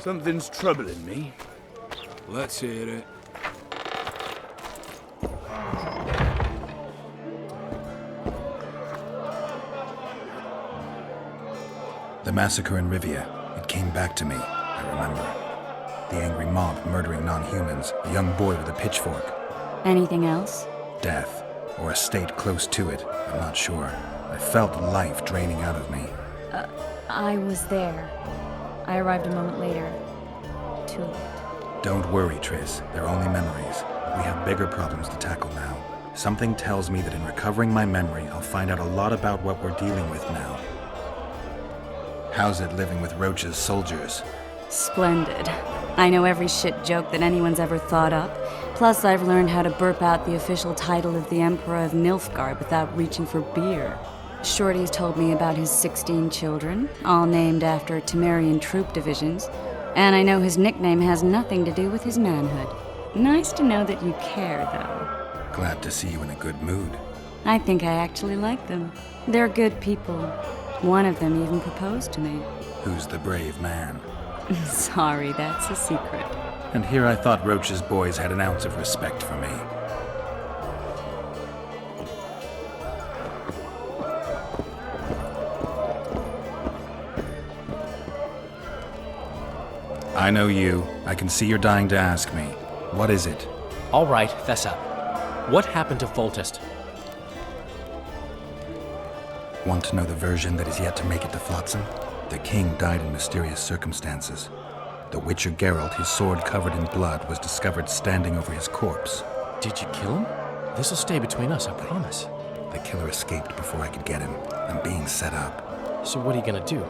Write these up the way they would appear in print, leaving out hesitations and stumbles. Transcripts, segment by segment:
Something's troubling me. Let's hear it. The massacre in Rivia, it came back to me, I remember. The angry mob murdering non-humans, a young boy with a pitchfork. Anything else? Death, or a state close to it, I'm not sure. I felt life draining out of me. I was there. I arrived a moment later. Too late. Don't worry, Triss. They're only memories. We have bigger problems to tackle now. Something tells me that in recovering my memory, I'll find out a lot about what we're dealing with now. How's it living with Roach's soldiers? Splendid. I know every shit joke that anyone's ever thought up. Plus, I've learned how to burp out the official title of the Emperor of Nilfgaard without reaching for beer. Shorty's told me about his 16 children, all named after Temerian troop divisions, and I know his nickname has nothing to do with his manhood. Nice to know that you care, though. Glad to see you in a good mood. I think I actually like them. They're good people. One of them even proposed to me. Who's the brave man? Sorry, that's a secret. And here I thought Roach's boys had an ounce of respect for me. I know you. I can see you're dying to ask me. What is it? All right, fess up. What happened to Foltest? Want to know the version that is yet to make it to Flotsam? The king died in mysterious circumstances. The Witcher Geralt, his sword covered in blood, was discovered standing over his corpse. Did you kill him? This'll stay between us, I promise. The killer escaped before I could get him. I'm being set up. So what are you gonna do?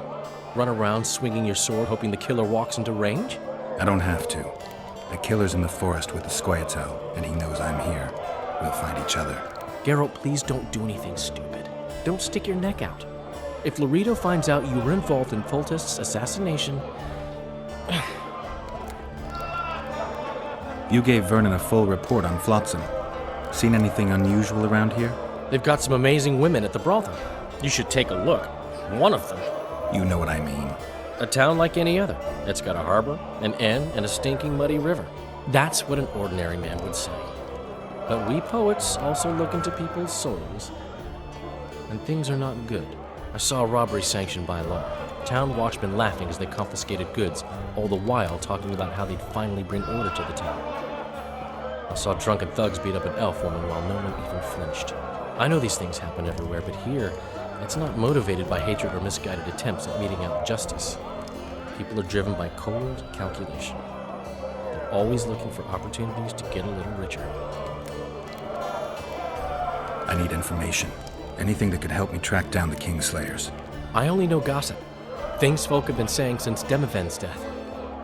Run around swinging your sword hoping the killer walks into range? I don't have to. The killer's in the forest with the Squietel, and he knows I'm here. We'll find each other. Geralt, please don't do anything stupid. Don't stick your neck out. If Laredo finds out you were involved in Foltest's assassination... You gave Vernon a full report on Flotsam. Seen anything unusual around here? They've got some amazing women at the brothel. You should take a look. One of them. You know what I mean. A town like any other. It's got a harbor, an inn, and a stinking muddy river. That's what an ordinary man would say. But we poets also look into people's souls. And things are not good. I saw a robbery sanctioned by law. Town watchmen laughing as they confiscated goods, all the while talking about how they'd finally bring order to the town. I saw drunken thugs beat up an elf woman while no one even flinched. I know these things happen everywhere, but here, it's not motivated by hatred or misguided attempts at meting out justice. People are driven by cold calculation. They're always looking for opportunities to get a little richer. I need information. Anything that could help me track down the Kingslayers. I only know gossip. Things folk have been saying since Demiven's death.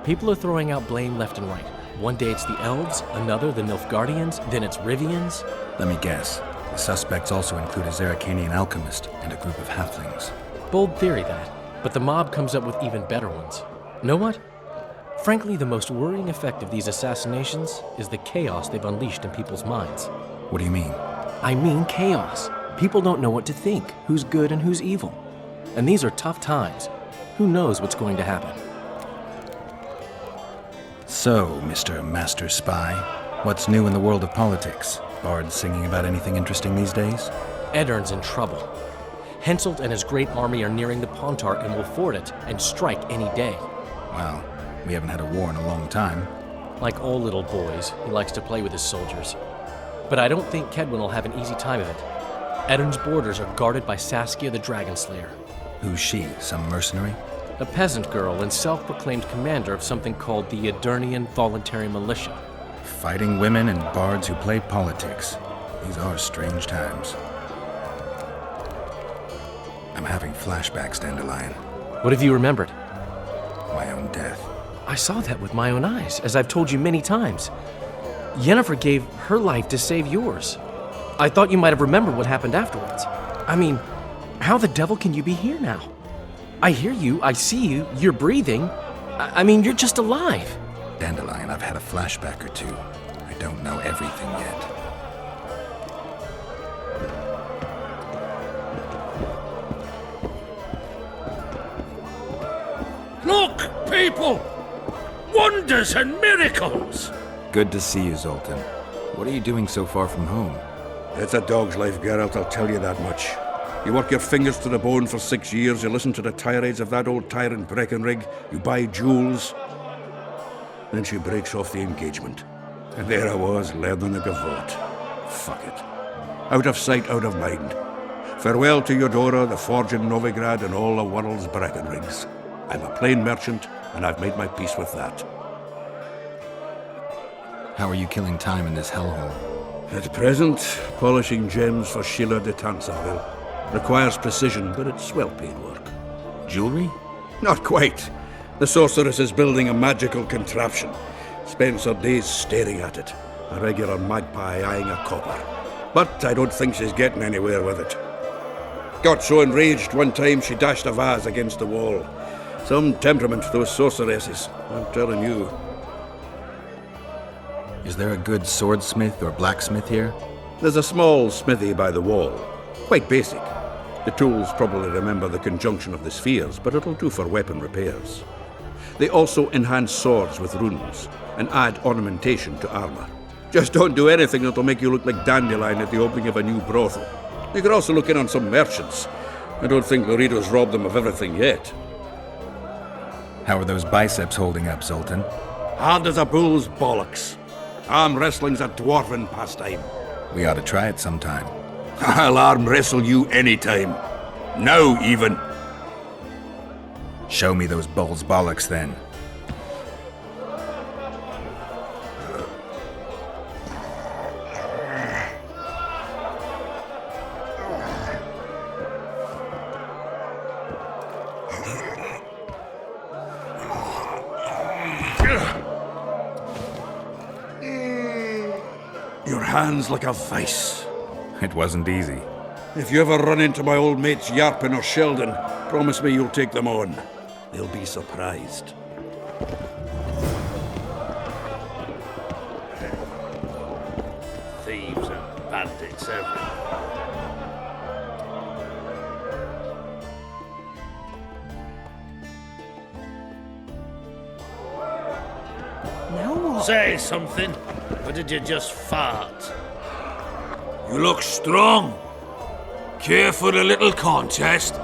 People are throwing out blame left and right. One day it's the elves, another the Nilfgaardians, then it's Rivians. Let me guess. The suspects also include a Zerrikanian alchemist and a group of halflings. Bold theory, that. But the mob comes up with even better ones. Know what? Frankly, the most worrying effect of these assassinations is the chaos they've unleashed in people's minds. What do you mean? I mean chaos. People don't know what to think, who's good and who's evil. And these are tough times. Who knows what's going to happen? So, Mr. Master Spy, what's new in the world of politics? Bards singing about anything interesting these days? Eddern's in trouble. Henselt and his great army are nearing the Pontar and will ford it and strike any day. Well, we haven't had a war in a long time. Like all little boys, he likes to play with his soldiers. But I don't think Kedwin will have an easy time of it. Eddern's borders are guarded by Saskia the Dragon Slayer. Who's she? Some mercenary? A peasant girl and self-proclaimed commander of something called the Edirnian Voluntary Militia. Fighting women and bards who play politics. These are strange times. I'm having flashbacks, Dandelion. What have you remembered? My own death. I saw that with my own eyes, as I've told you many times. Yennefer gave her life to save yours. I thought you might have remembered what happened afterwards. I mean, how the devil can you be here now? I hear you, I see you, you're breathing. I mean, you're just alive. Dandelion, I've had a flashback or two. I don't know everything yet. people! Wonders and miracles! Good to see you, Zoltan. What are you doing so far from home? It's a dog's life, Geralt, I'll tell you that much. You work your fingers to the bone for 6 years, you listen to the tirades of that old tyrant Breckenrig, you buy jewels. Then she breaks off the engagement. And there I was, learning the gavotte. Fuck it. Out of sight, out of mind. Farewell to Eudora, the forge in Novigrad, and all the world's Breckenrigs. I'm a plain merchant, and I've made my peace with that. How are you killing time in this hellhole? At present, polishing gems for Sheila de Tanserville. Requires precision, but it's well-paid work. Jewelry? Not quite. The sorceress is building a magical contraption. Spends her days staring at it. A regular magpie eyeing a copper. But I don't think she's getting anywhere with it. Got so enraged one time she dashed a vase against the wall. Some temperament, those sorceresses. I'm telling you. Is there a good swordsmith or blacksmith here? There's a small smithy by the wall. Quite basic. The tools probably remember the conjunction of the spheres, but it'll do for weapon repairs. They also enhance swords with runes, and add ornamentation to armor. Just don't do anything that'll make you look like Dandelion at the opening of a new brothel. You could also look in on some merchants. I don't think Laredo's robbed them of everything yet. How are those biceps holding up, Zoltan? Hard as a bull's bollocks. Arm wrestling's a dwarven pastime. We ought to try it sometime. I'll arm wrestle you anytime. Now, even. Show me those bull's bollocks, then. Your hand's like a vice. It wasn't easy. If you ever run into my old mates Yarpin or Sheldon, promise me you'll take them on. They'll be surprised. Thieves and bandits everywhere. Say something, or did you just fart? You look strong. Care for a little contest?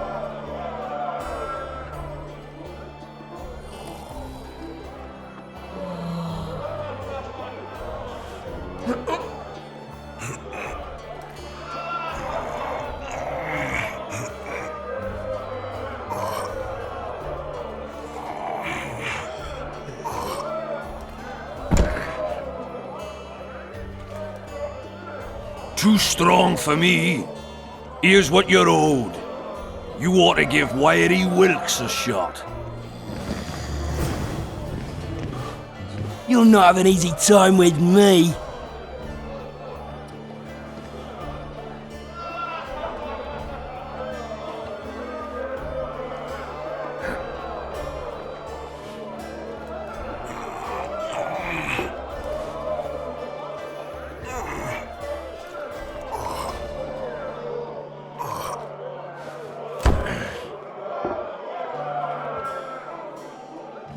Too strong for me. Here's what you're owed. You ought to give Wiry Wilkes a shot. You'll not have an easy time with me.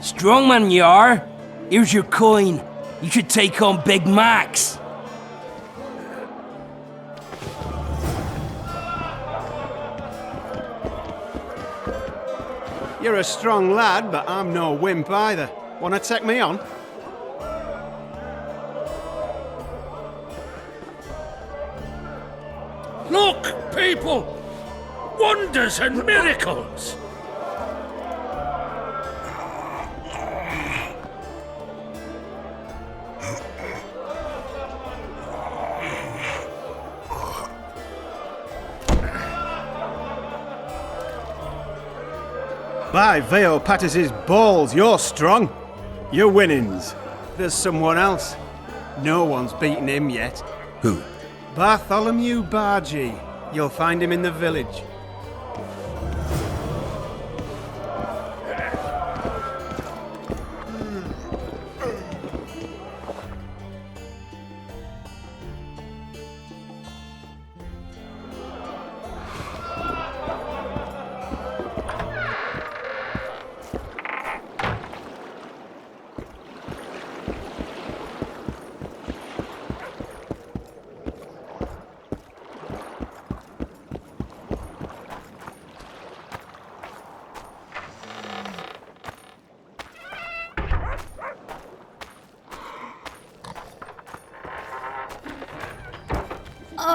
Strong man you are. Here's your coin. You should take on Big Max. You're a strong lad, but I'm no wimp either. Wanna take me on? Look, people! Wonders and miracles! By Veo Patis's balls, you're strong. Your winnings. There's someone else. No one's beaten him yet. Who? Bartholomew Bargy. You'll find him in the village.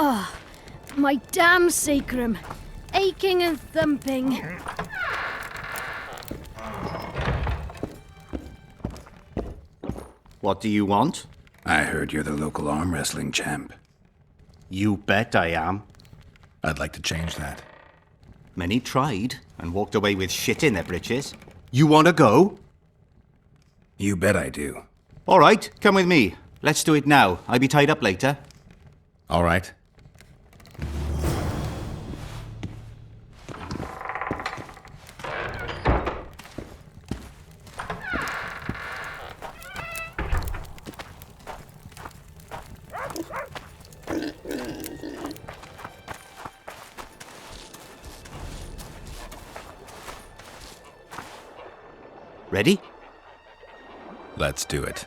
Oh, my damn sacrum. Aching and thumping. What do you want? I heard you're the local arm wrestling champ. You bet I am. I'd like to change that. Many tried and walked away with shit in their britches. You want to go? You bet I do. All right, come with me. Let's do it now. I'll be tied up later. All right. Ready? Let's do it.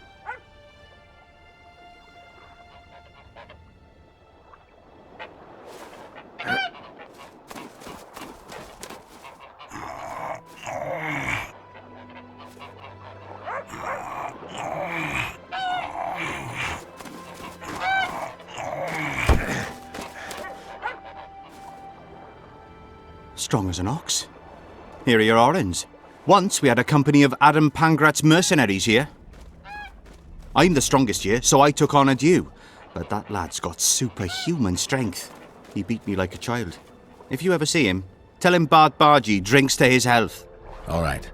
Strong as an ox. Here are your orens. Once we had a company of Adam Pangrat's mercenaries here. I'm the strongest here, so I took on a due. But that lad's got superhuman strength. He beat me like a child. If you ever see him, tell him Bart Bargy drinks to his health. All right.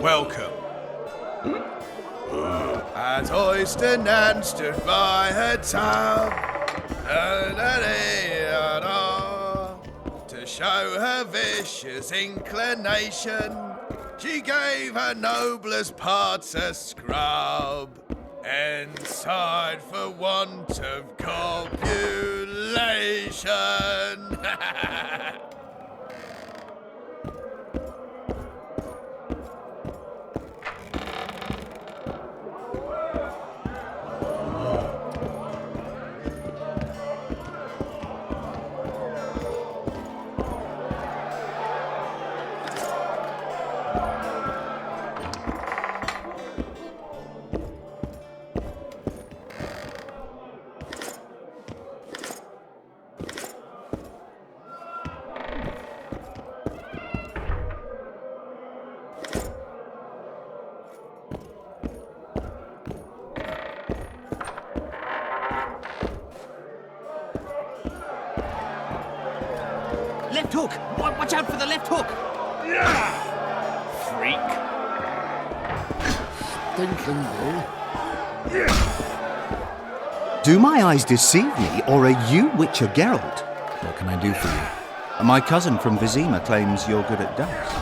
Welcome. As I stand and stood by her tub, to show her vicious inclination, she gave her noblest parts a scrub, and sighed for want of copulation. Left hook! Watch out for the left hook! Freak. Stinking bull. Do my eyes deceive me, or are you Witcher Geralt? What can I do for you? My cousin from Vizima claims you're good at dice.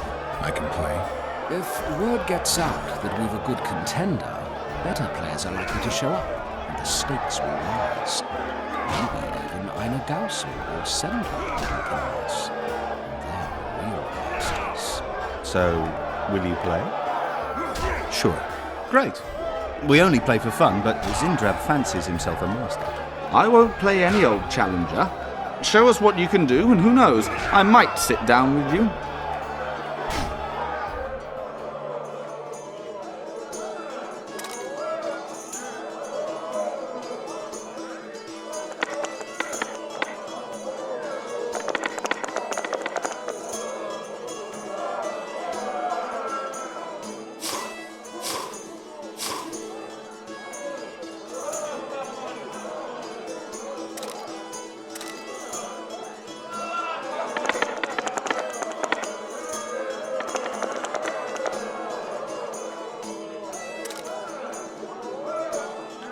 I can play. If word gets out that we've a good contender, better players are likely to show up, and the stakes will rise. Maybe even Einar Gausel or Sendler will join us. They're real masters. So, will you play? Sure. Great. We only play for fun, but Zindrab fancies himself a master. I won't play any old challenger. Show us what you can do, and who knows, I might sit down with you.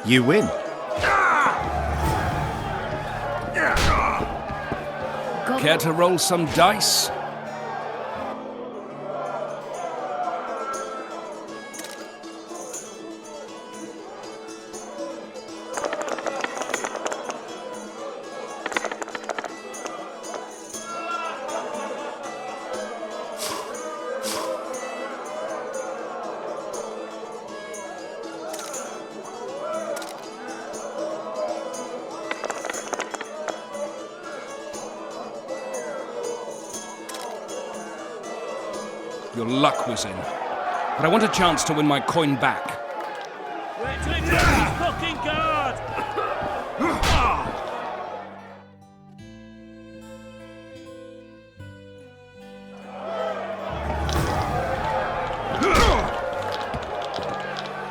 You win. Care to roll some dice? Your luck was in. But I want a chance to win my coin back. Wait till he drops his fucking guard!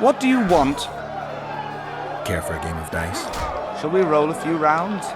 What do you want? Care for a game of dice? Shall we roll a few rounds?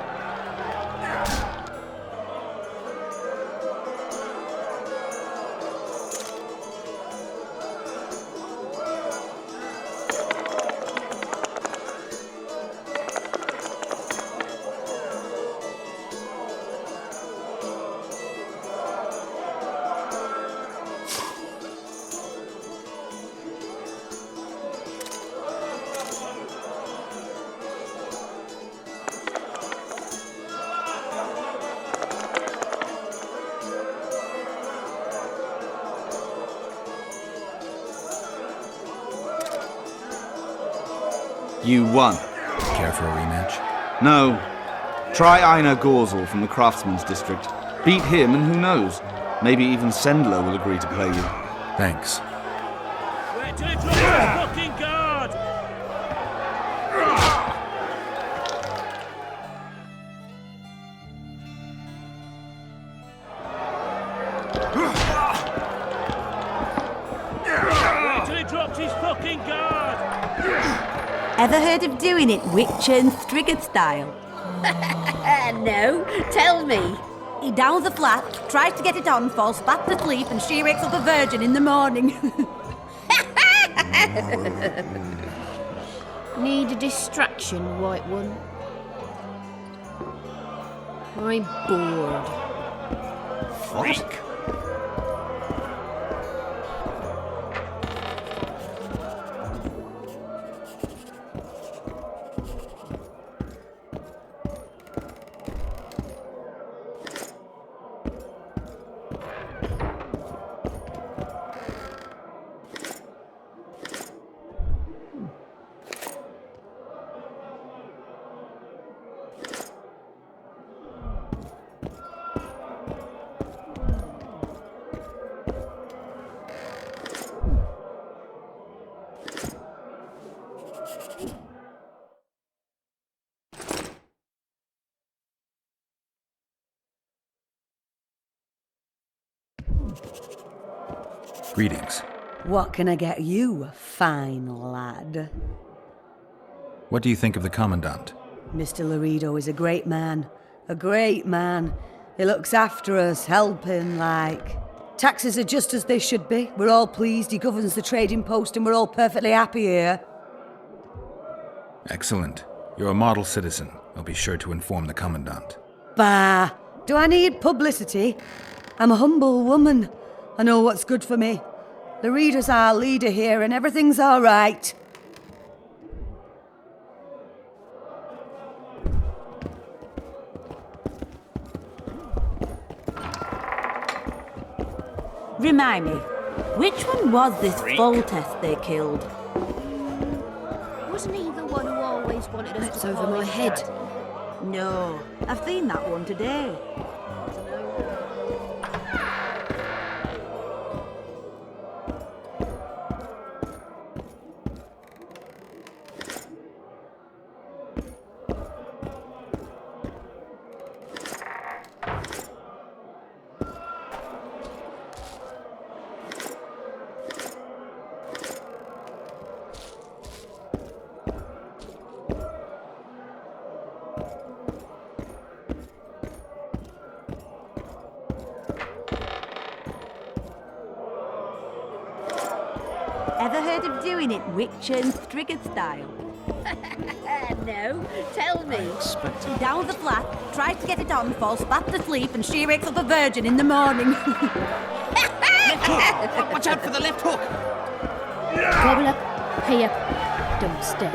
You won. Care for a rematch? No. Try Einar Gausel from the Craftsman's District. Beat him and who knows? Maybe even Sendler will agree to play you. Thanks. Wait till he drops his fucking guard! Wait till he drops his fucking guard! Ever heard of doing it witch and Strigged style? No, tell me. He downs a flat, tries to get it on, falls fast asleep, and she wakes up a virgin in the morning. Need a distraction, White One? I'm bored. Freak. Greetings. What can I get you, fine lad? What do you think of the Commandant? Mr. Laredo is a great man. A great man. He looks after us, helping, like. Taxes are just as they should be. We're all pleased. He governs the trading post and we're all perfectly happy here. Excellent. You're a model citizen. I'll be sure to inform the Commandant. Bah! Do I need publicity? I'm a humble woman. I know what's good for me. Laredo's our leader here and everything's all right. Remind me, which one was this Voltest they killed? Wasn't he the one who always wanted us That's to over call my him head. Dad? No, I've seen that one today. Ever heard of doing it witch and Strigged style? No, tell me. Down the flat, tries to get it on, falls fast asleep, and she wakes up a virgin in the morning. Left hook! Watch out for the left hook! Gobble up, pay up, don't stay.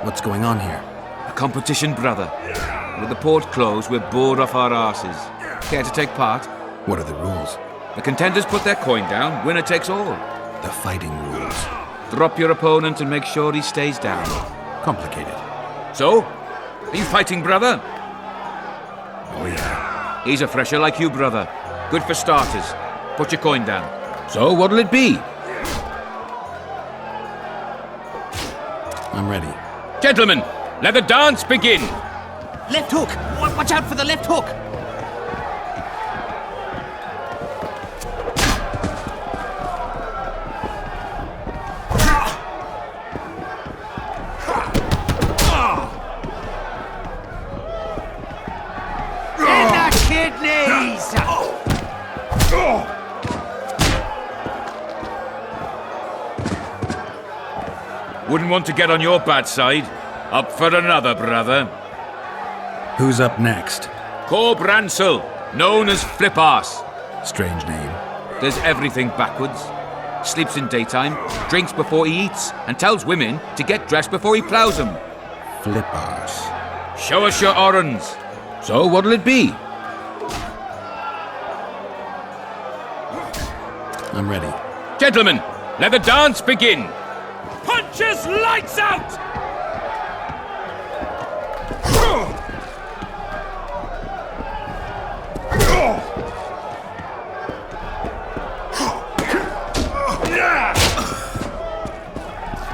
What's going on here? A competition, brother. With the port closed, we're bored off our arses. Care to take part? What are the rules? The contenders put their coin down, winner takes all. The fighting rules. Drop your opponent and make sure he stays down. Complicated. So? Are you fighting, brother? Oh, yeah. He's a fresher like you, brother. Good for starters. Put your coin down. So, what'll it be? I'm ready. Gentlemen, let the dance begin! Left hook! Watch out for the left hook! In the kidneys! Wouldn't want to get on your bad side. Up for another, brother. Who's up next? Corb Ransel, known as Flip-Arse. Strange name. Does everything backwards. Sleeps in daytime, drinks before he eats, and tells women to get dressed before he ploughs them. Flip-Arse. Show us your orans. So, what'll it be? I'm ready. Gentlemen, let the dance begin! Punches lights out!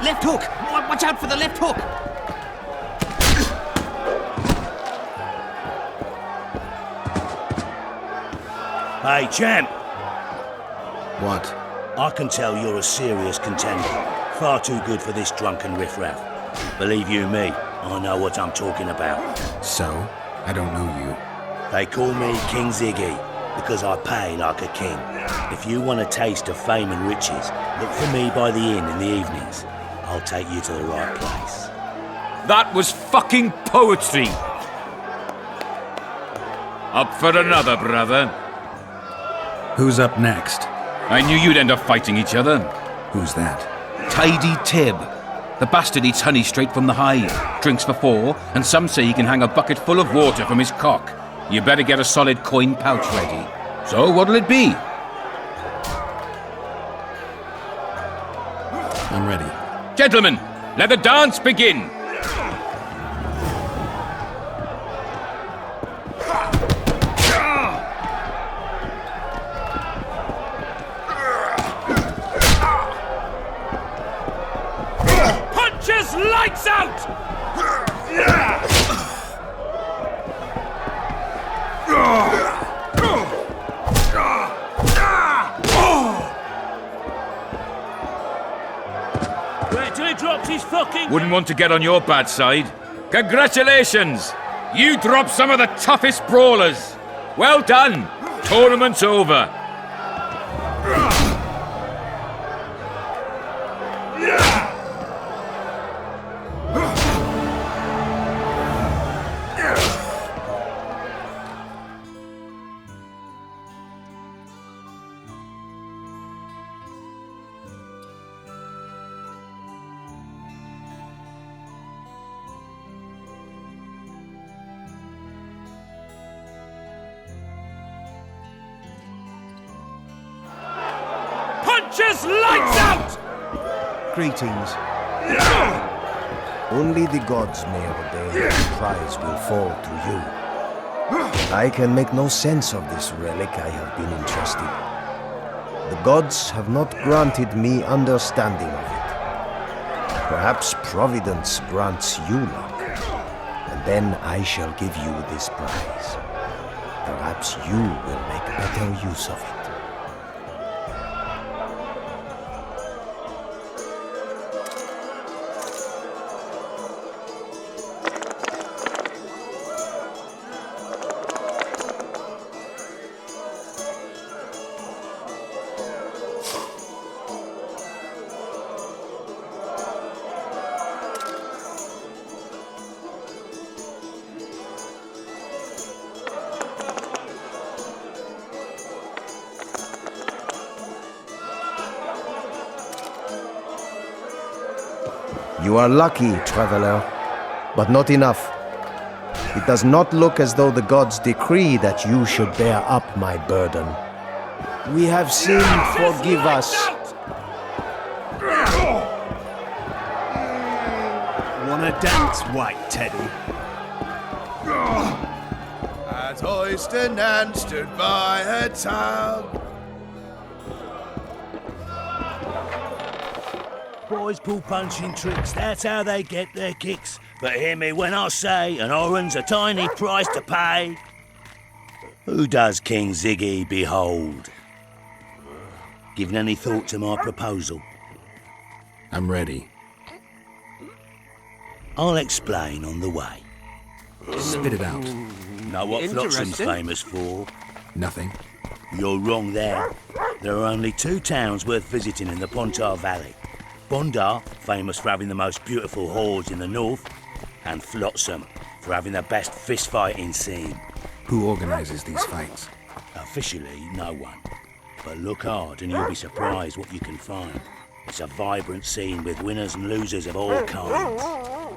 Left hook! Watch out for the left hook! Hey, champ. What? I can tell you're a serious contender. Far too good for this drunken riffraff. Believe you me, I know what I'm talking about. So? I don't know you. They call me King Ziggy because I pay like a king. If you want a taste of fame and riches, look for me by the inn in the evenings. I'll take you to the right place. That was fucking poetry! Up for another, brother. Who's up next? I knew you'd end up fighting each other. Who's that? Tidy Tib. The bastard eats honey straight from the hive, drinks for 4, and some say he can hang a bucket full of water from his cock. You better get a solid coin pouch ready. So, what'll it be? I'm ready. Gentlemen, let the dance begin! Punches lights out! Wait till he drops his fucking... Wouldn't want to get on your bad side. Congratulations! You dropped some of the toughest brawlers. Well done. Tournament's over. Punches lights out! Greetings. Only the gods may ordain that the prize will fall to you. I can make no sense of this relic I have been entrusted. The gods have not granted me understanding of it. Perhaps Providence grants you luck, and then I shall give you this prize. Perhaps you will make better use of it. You are lucky, traveler, but not enough. It does not look as though the gods decree that you should bear up my burden. We have sinned, forgive us. Wanna dance, white teddy? As Oyster Nan stood by her tub. Boys pull punching tricks, that's how they get their kicks. But hear me when I say an oran's a tiny price to pay. Who does King Ziggy behold? Given any thought to my proposal? I'm ready. I'll explain on the way. Spit it out. Know what Flotsam's famous for? Nothing. You're wrong there. There are only 2 towns worth visiting in the Pontar Valley. Bondar, famous for having the most beautiful whores in the north, and Flotsam, for having the best fist-fighting scene. Who organizes these fights? Officially, no one. But look hard and you'll be surprised what you can find. It's a vibrant scene with winners and losers of all kinds.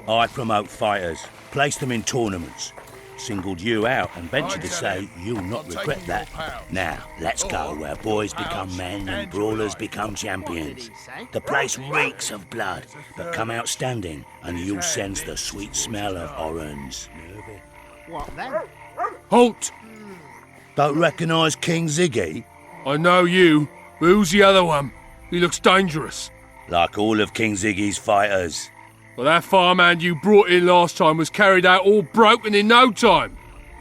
I promote fighters, place them in tournaments. Singled you out and venture to say you'll not regret that. Now, let's go where boys become men and brawlers become champions. The place reeks of blood, but come out standing and you'll sense the sweet smell of orange. What then? Halt! Don't recognise King Ziggy? I know you, but who's the other one? He looks dangerous. Like all of King Ziggy's fighters. Well, that farmhand you brought in last time was carried out all broken in no time.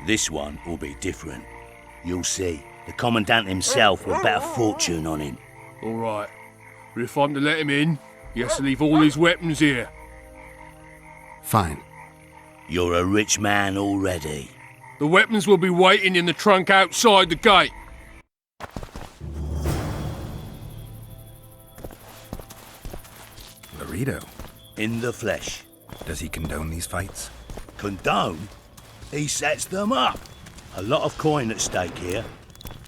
This one will be different. You'll see. The Commandant himself will bet a fortune on him. All right. But if I'm to let him in, he has to leave all his weapons here. Fine. You're a rich man already. The weapons will be waiting in the trunk outside the gate. Burrito. In the flesh. Does he condone these fights? Condone? He sets them up. A lot of coin at stake here.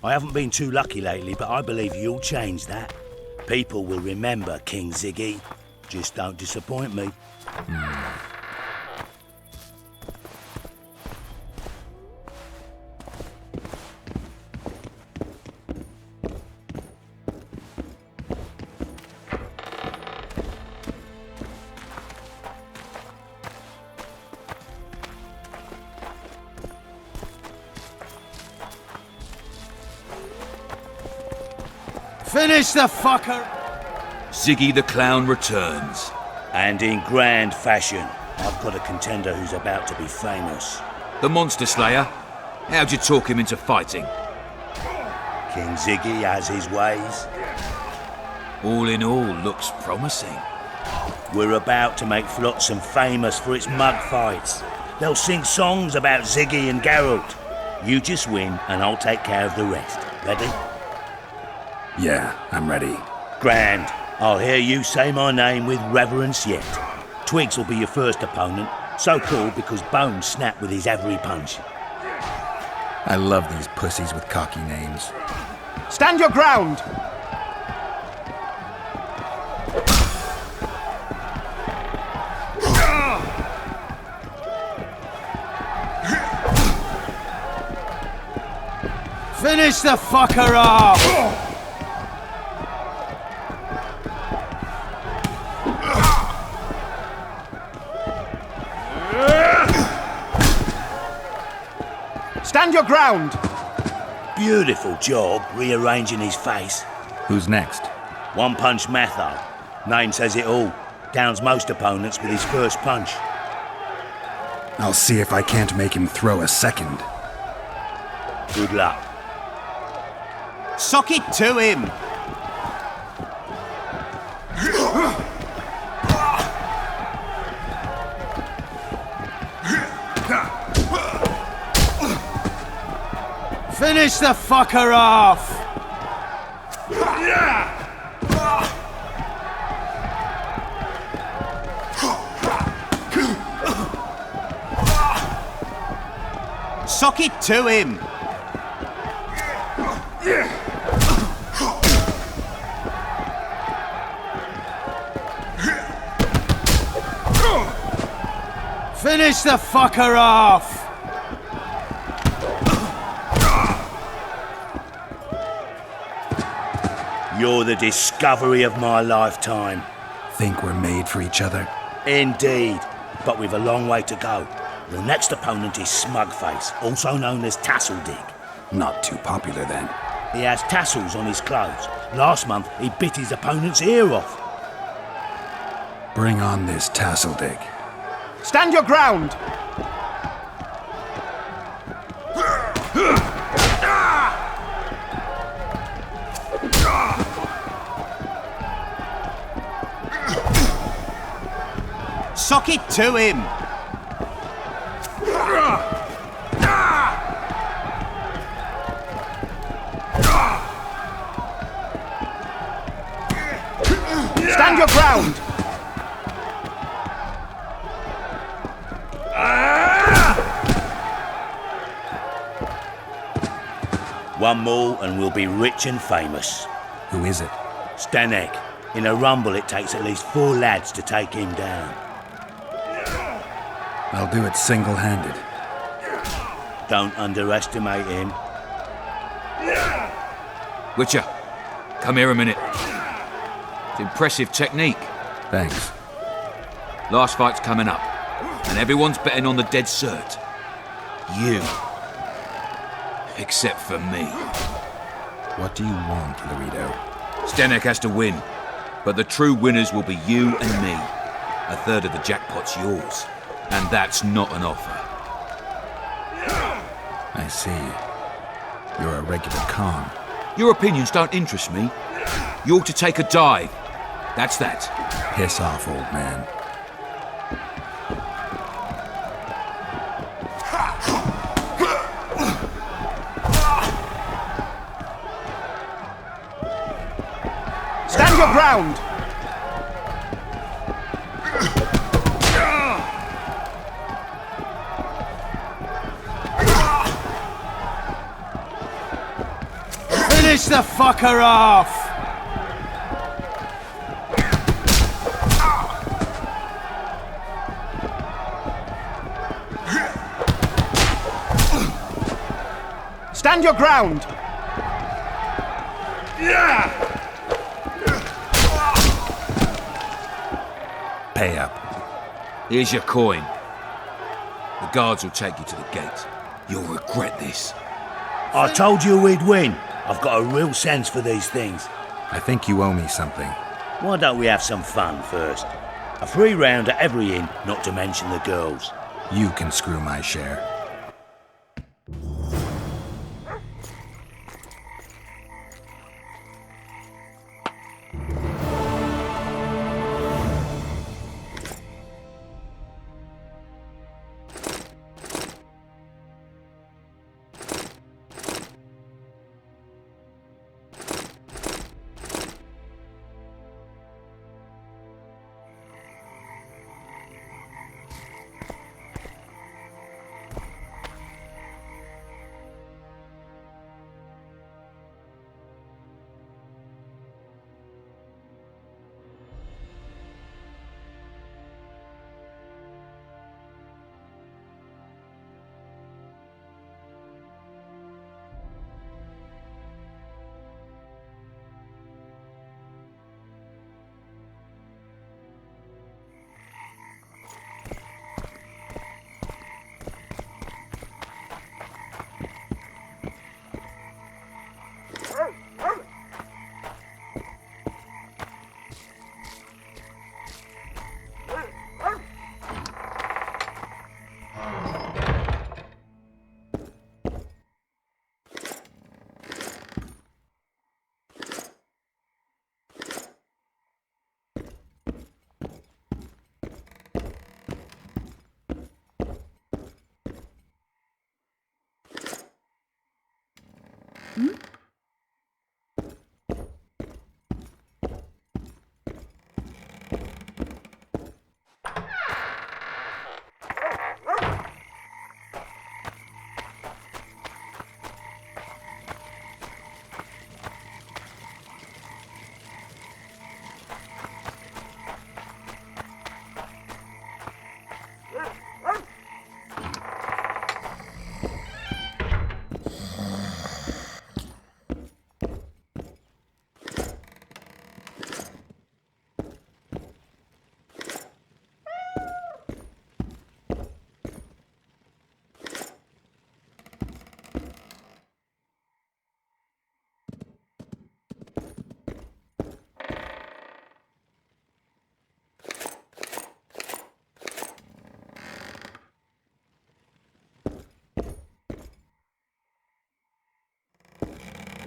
I haven't been too lucky lately, but I believe you'll change that. People will remember King Ziggy. Just don't disappoint me. Finish the fucker! Ziggy the Clown returns. And in grand fashion. I've got a contender who's about to be famous. The Monster Slayer? How'd you talk him into fighting? King Ziggy has his ways. All in all, looks promising. We're about to make Flotsam famous for its mug fights. They'll sing songs about Ziggy and Geralt. You just win and I'll take care of the rest. Ready? Yeah, I'm ready. Grand. I'll hear you say my name with reverence yet. Twigs will be your first opponent, so called because Bones snapped with his every punch. I love these pussies with cocky names. Stand your ground! Finish the fucker off! Stand your ground! Beautiful job rearranging his face. Who's next? One punch method. Name says it all. Downs most opponents with his first punch. I'll see if I can't make him throw a second. Good luck. Sock it to him! Finish the fucker off! Sock it to him! Finish the fucker off! You're the discovery of my lifetime. Think we're made for each other? Indeed, but we've a long way to go. Your next opponent is Smugface, also known as Tasseldig. Not too popular then. He has tassels on his clothes. Last month, he bit his opponent's ear off. Bring on this Tasseldig. Stand your ground! Sock it to him! Stand your ground! One more and we'll be rich and famous. Who is it? Stanek. In a rumble, it takes at least 4 lads to take him down. I'll do it single-handed. Don't underestimate him. Witcher, come here a minute. It's impressive technique. Thanks. Last fight's coming up, and everyone's betting on the dead cert. You. Except for me. What do you want, Laredo? Stanek has to win, but the true winners will be you and me. A third of the jackpot's yours, and that's not an offer. I see. You're a regular con. Your opinions don't interest me. You ought to take a dive. That's that. Piss off, old man. Stand your ground! Finish the fucker off! Stand your ground! Pay up. Here's your coin. The guards will take you to the gate. You'll regret this. I told you we'd win. I've got a real sense for these things. I think you owe me something. Why don't we have some fun first? A free round at every inn, not to mention the girls. You can screw my share.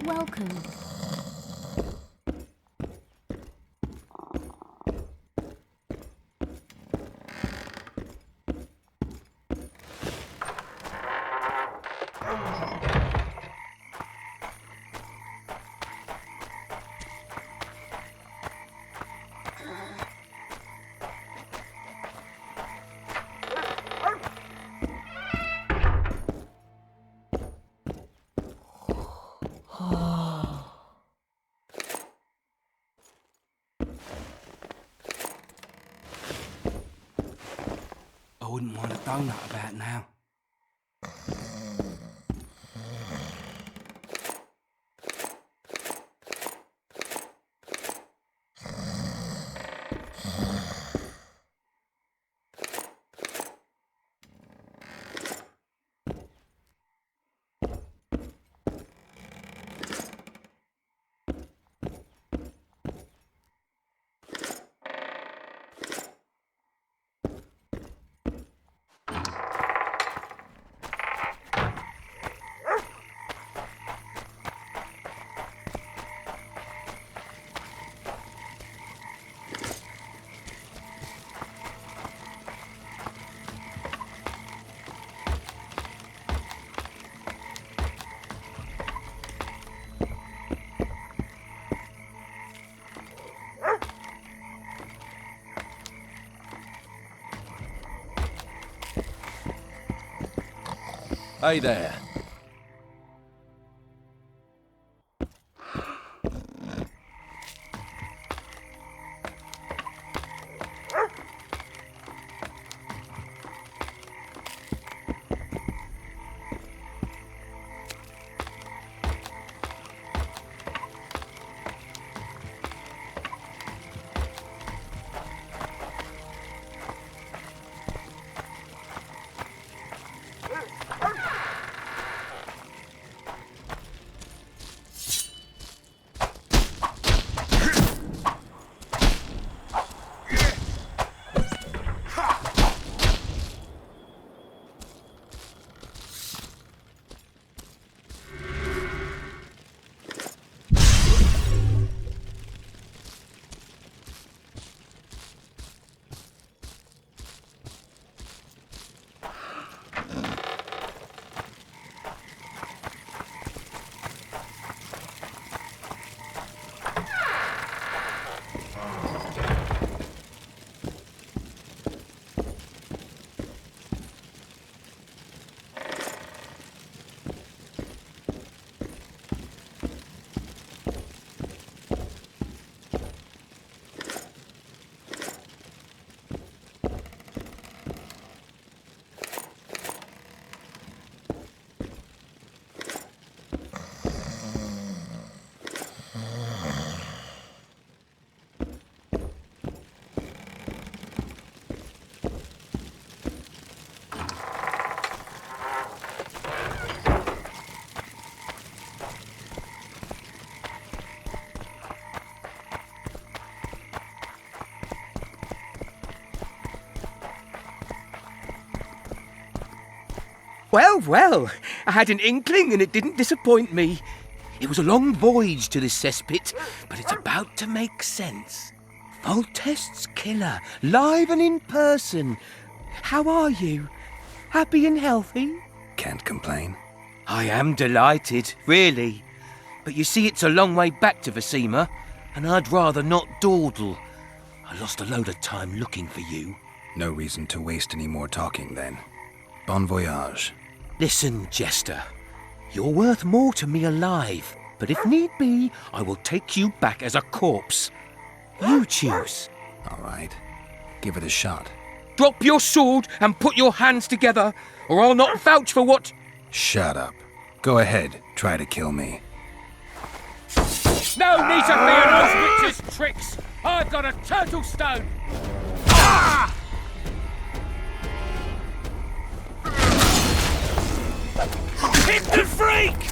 welcome. I wouldn't want a donut about now. Hey there. Well, I had an inkling and it didn't disappoint me. It was a long voyage to this cesspit, but it's about to make sense. Voltest's killer, live and in person. How are you? Happy and healthy? Can't complain. I am delighted, really. But you see, it's a long way back to Vecima, and I'd rather not dawdle. I lost a load of time looking for you. No reason to waste any more talking, then. Bon voyage. Listen, Jester. You're worth more to me alive, but if need be, I will take you back as a corpse. You choose. All right. Give it a shot. Drop your sword and put your hands together, or I'll not vouch for what... Shut up. Go ahead. Try to kill me. No need to fear those witches' tricks. I've got a turtle stone. Ah! Hit the freak!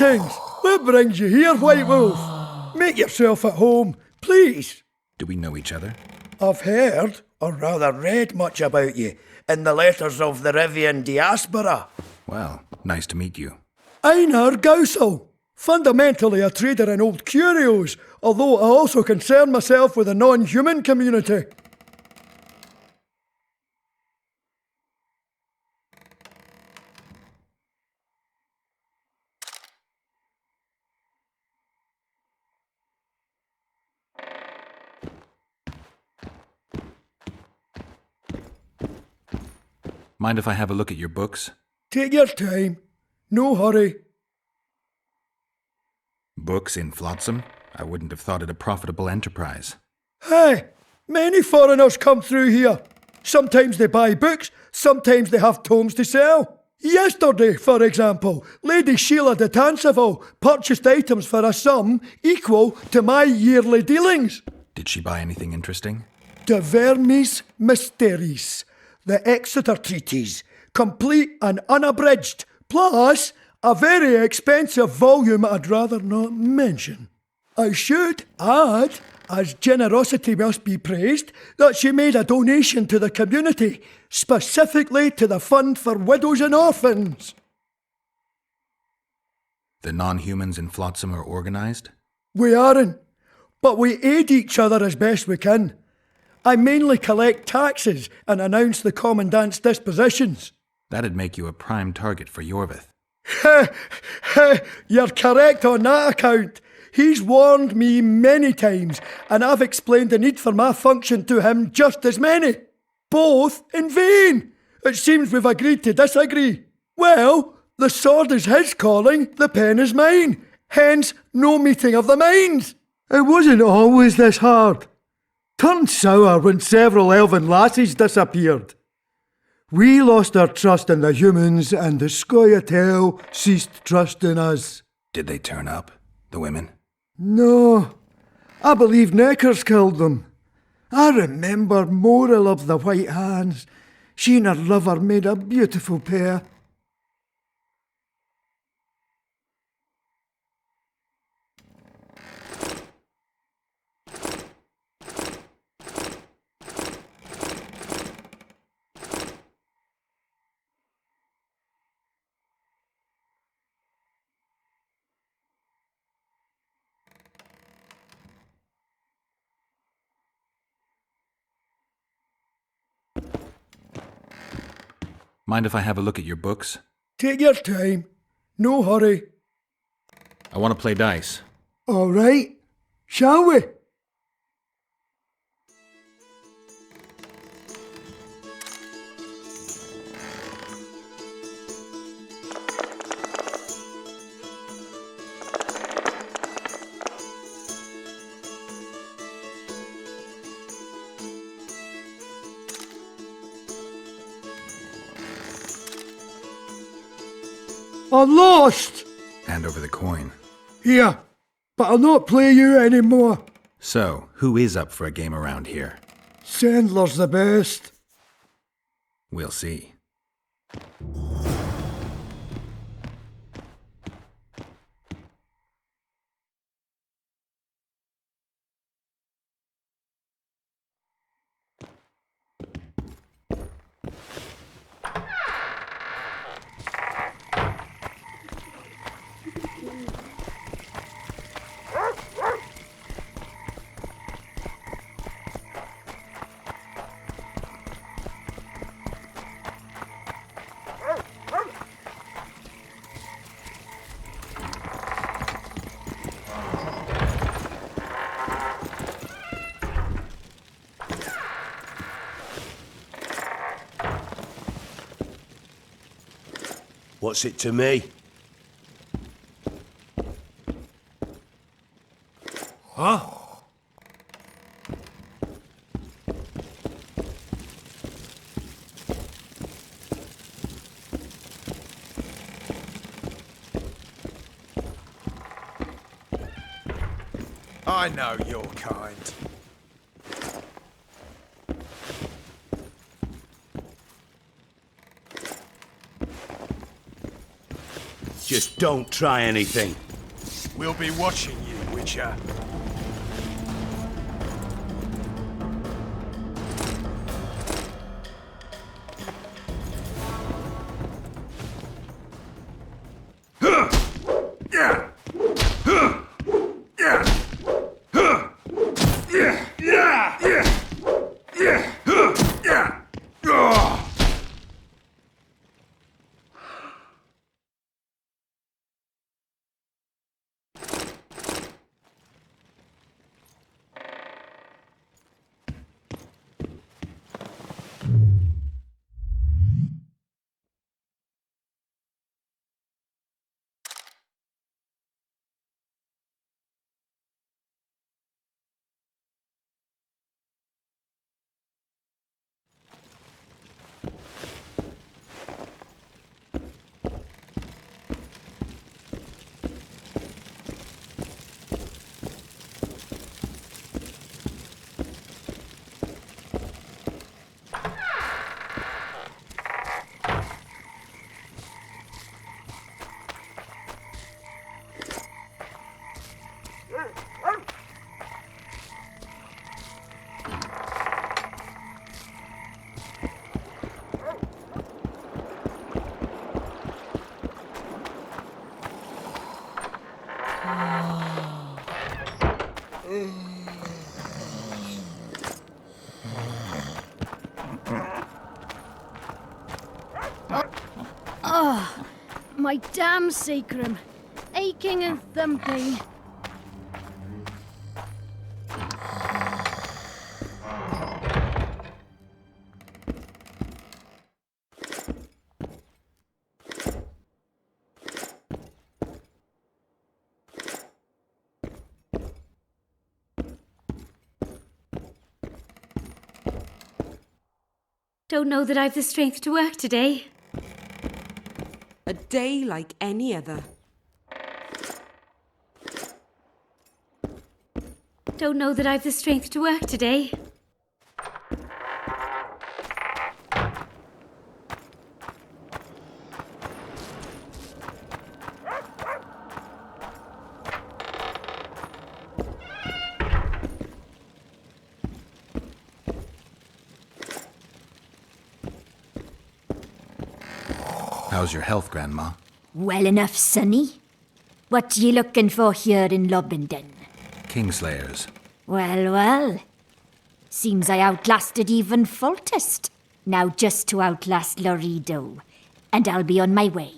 Greetings! What brings you here, White Wolf? Make yourself at home, please. Do we know each other? I've heard, or rather read much about you, in the letters of the Rivian diaspora. Well, nice to meet you. Einar Gausel. Fundamentally a trader in old curios, although I also concern myself with the non-human community. Mind if I have a look at your books? Take your time. No hurry. Books in Flotsam? I wouldn't have thought it a profitable enterprise. Hey, many foreigners come through here. Sometimes they buy books, sometimes they have tomes to sell. Yesterday, for example, Lady Sheila de Tanseville purchased items for a sum equal to my yearly dealings. Did she buy anything interesting? De Vermis Mysteries, the Exeter Treatise, complete and unabridged, plus a very expensive volume I'd rather not mention. I should add, as generosity must be praised, that she made a donation to the community, specifically to the Fund for Widows and Orphans. The non-humans in Flotsam are organized? We aren't, but we aid each other as best we can. I mainly collect taxes and announce the Commandant's dispositions. That'd make you a prime target for Iorveth. You're correct on that account. He's warned me many times, and I've explained the need for my function to him just as many. Both in vain. It seems we've agreed to disagree. Well, the sword is his calling, the pen is mine. Hence, no meeting of the minds. It wasn't always this hard. Turned sour when several elven lassies disappeared. We lost our trust in the humans, and the Scoia'tael ceased trust in us. Did they turn up, the women? No, I believe Neckers killed them. I remember Morrill of the White Hands. She and her lover made a beautiful pair. Mind if I have a look at your books? Take your time. No hurry. I want to play dice. All right. Shall we? I'm lost! Hand over the coin. Here, but I'll not play you anymore. So, who is up for a game around here? Sendler's the best. We'll see. What's it to me? Huh? I know your kind. Just don't try anything. We'll be watching you, Witcher. Oh, my damn sacrum. Aching and thumping. Don't know that I've the strength to work today. A day like any other. Don't know that I've the strength to work today. How's your health, Grandma? Well enough, sonny. What you looking for here in Lobenden? Kingslayers. Well, well. Seems I outlasted even Foltest. Now just to outlast Lorido. And I'll be on my way.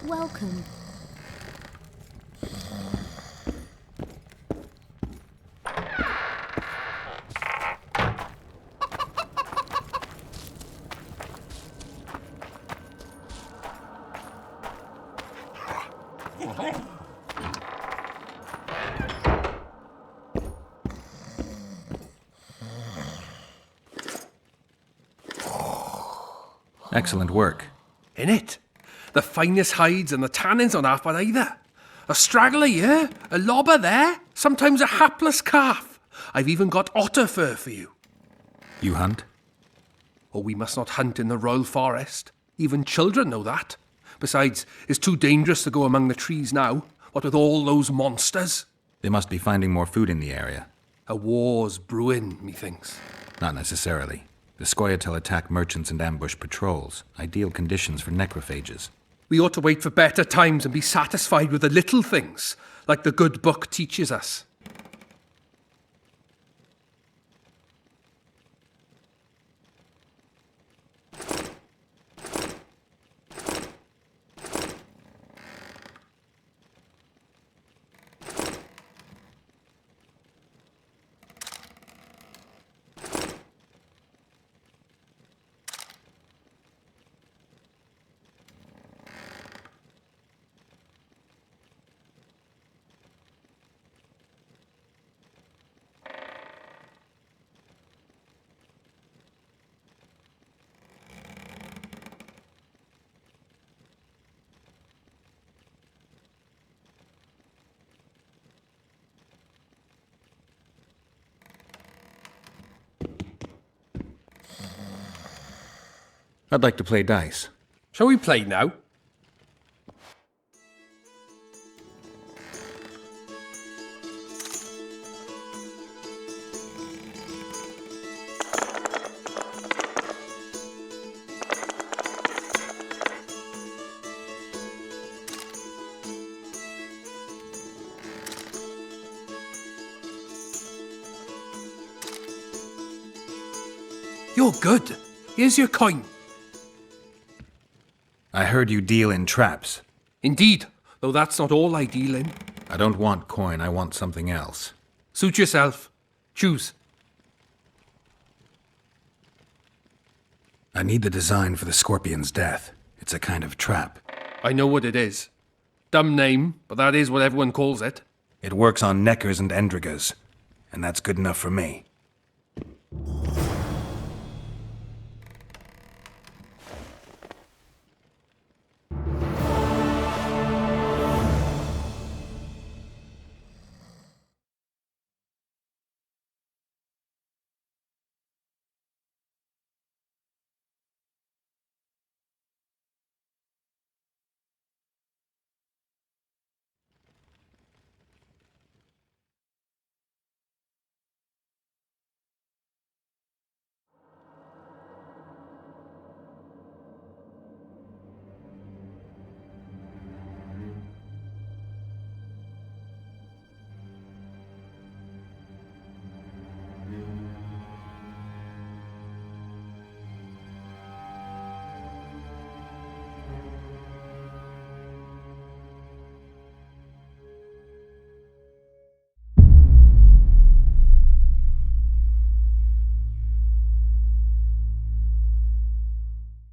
Welcome. Excellent work. In it? The finest hides and the tannins on half by either. A straggler here, a lobber there, sometimes a hapless calf. I've even got otter fur for you. You hunt? Oh, we must not hunt in the royal forest. Even children know that. Besides, it's too dangerous to go among the trees now, what with all those monsters. They must be finding more food in the area. A war's brewing, methinks. Not necessarily. The Scoia'tael attack merchants and ambush patrols. Ideal conditions for necrophages. We ought to wait for better times and be satisfied with the little things, like the good book teaches us. I'd like to play dice. Shall we play now? You're good. Here's your coin. I heard you deal in traps. Indeed, though that's not all I deal in. I don't want coin, I want something else. Suit yourself. Choose. I need the design for the scorpion's death. It's a kind of trap. I know what it is. Dumb name, but that is what everyone calls it. It works on neckers and endriggers, and that's good enough for me.